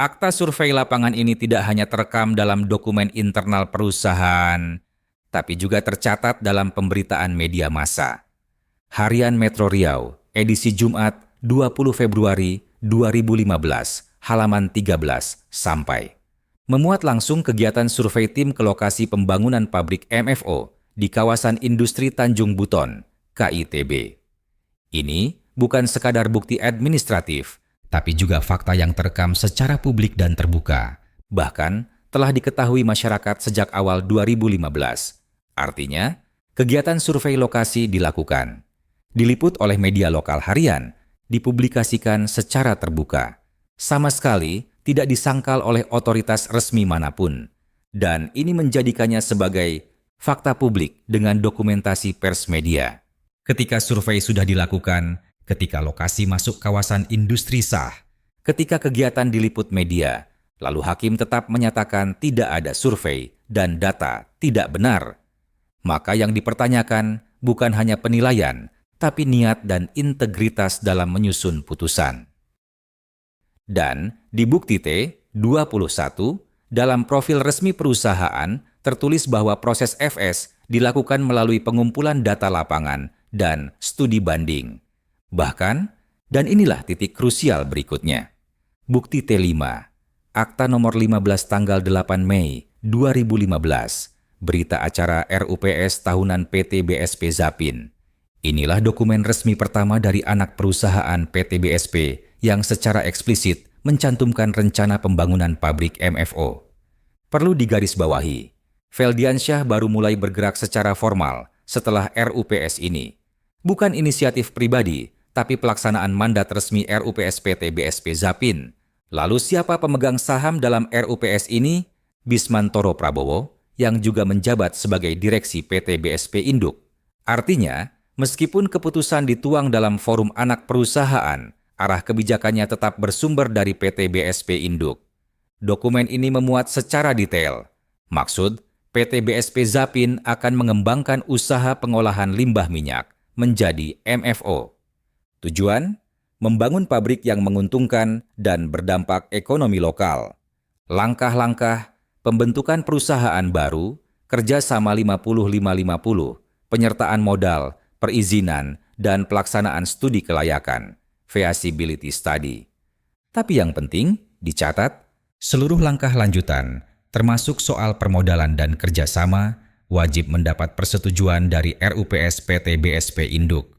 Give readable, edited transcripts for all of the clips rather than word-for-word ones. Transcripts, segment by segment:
Akta survei lapangan ini tidak hanya terekam dalam dokumen internal perusahaan, tapi juga tercatat dalam pemberitaan media massa. Harian Metro Riau, edisi Jumat 20 Februari 2015, halaman 13 sampai. Memuat langsung kegiatan survei tim ke lokasi pembangunan pabrik MFO di kawasan industri Tanjung Buton, KITB. Ini bukan sekadar bukti administratif, tapi juga fakta yang terekam secara publik dan terbuka. Bahkan telah diketahui masyarakat sejak awal 2015. Artinya, kegiatan survei lokasi dilakukan. Diliput oleh media lokal harian, dipublikasikan secara terbuka. Sama sekali tidak disangkal oleh otoritas resmi manapun. Dan ini menjadikannya sebagai fakta publik dengan dokumentasi pers media. Ketika survei sudah dilakukan, ketika lokasi masuk kawasan industri sah, ketika kegiatan diliput media, lalu hakim tetap menyatakan tidak ada survei dan data tidak benar, maka yang dipertanyakan bukan hanya penilaian, tapi niat dan integritas dalam menyusun putusan. Dan di bukti T21, dalam profil resmi perusahaan, tertulis bahwa proses FS dilakukan melalui pengumpulan data lapangan dan studi banding. Bahkan, dan inilah titik krusial berikutnya. Bukti T5, Akta nomor 15 tanggal 8 Mei 2015, berita acara RUPS tahunan PT BSP Zapin. Inilah dokumen resmi pertama dari anak perusahaan PT BSP yang secara eksplisit mencantumkan rencana pembangunan pabrik MFO. Perlu digarisbawahi, Feldiansyah baru mulai bergerak secara formal setelah RUPS ini. Bukan inisiatif pribadi, tapi pelaksanaan mandat resmi RUPS PT BSP Zapin. Lalu siapa pemegang saham dalam RUPS ini? Bismantoro Prabowo, yang juga menjabat sebagai direksi PT BSP Induk. Artinya, meskipun keputusan dituang dalam forum anak perusahaan, arah kebijakannya tetap bersumber dari PT BSP Induk. Dokumen ini memuat secara detail. Maksud, PT BSP Zapin akan mengembangkan usaha pengolahan limbah minyak menjadi MFO. Tujuan? Membangun pabrik yang menguntungkan dan berdampak ekonomi lokal. Langkah-langkah, pembentukan perusahaan baru, kerjasama 50-50, penyertaan modal, perizinan, dan pelaksanaan studi kelayakan, feasibility study. Tapi yang penting, dicatat, seluruh langkah lanjutan, termasuk soal permodalan dan kerjasama, wajib mendapat persetujuan dari RUPS PT BSP Induk.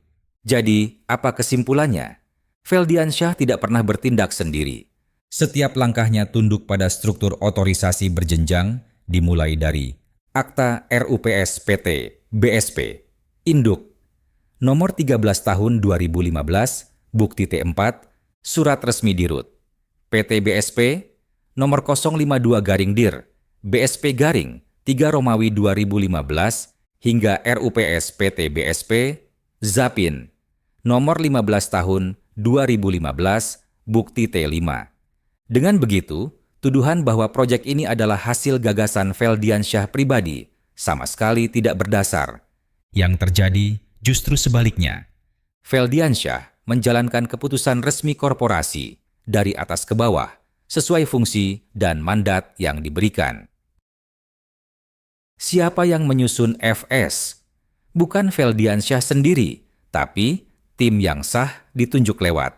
Jadi, apa kesimpulannya? Feldiansyah tidak pernah bertindak sendiri. Setiap langkahnya tunduk pada struktur otorisasi berjenjang, dimulai dari Akta RUPS PT BSP Induk Nomor 13 tahun 2015, Bukti T4, Surat Resmi Dirut. PT BSP, Nomor 052-Dir, BSP Garing, 3 Romawi 2015, hingga RUPS PT BSP, Zapin, Nomor 15 tahun 2015, Bukti T5. Dengan begitu, tuduhan bahwa proyek ini adalah hasil gagasan Feldiansyah pribadi sama sekali tidak berdasar. Yang terjadi justru sebaliknya. Feldiansyah menjalankan keputusan resmi korporasi dari atas ke bawah sesuai fungsi dan mandat yang diberikan. Siapa yang menyusun FS? Bukan Feldiansyah sendiri, tapi tim yang sah ditunjuk lewat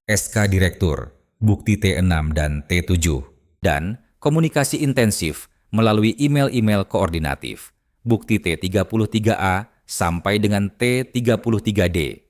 SK Direktur, Bukti T6 dan T7, dan komunikasi intensif melalui email-email koordinatif, Bukti T33A sampai dengan T33D.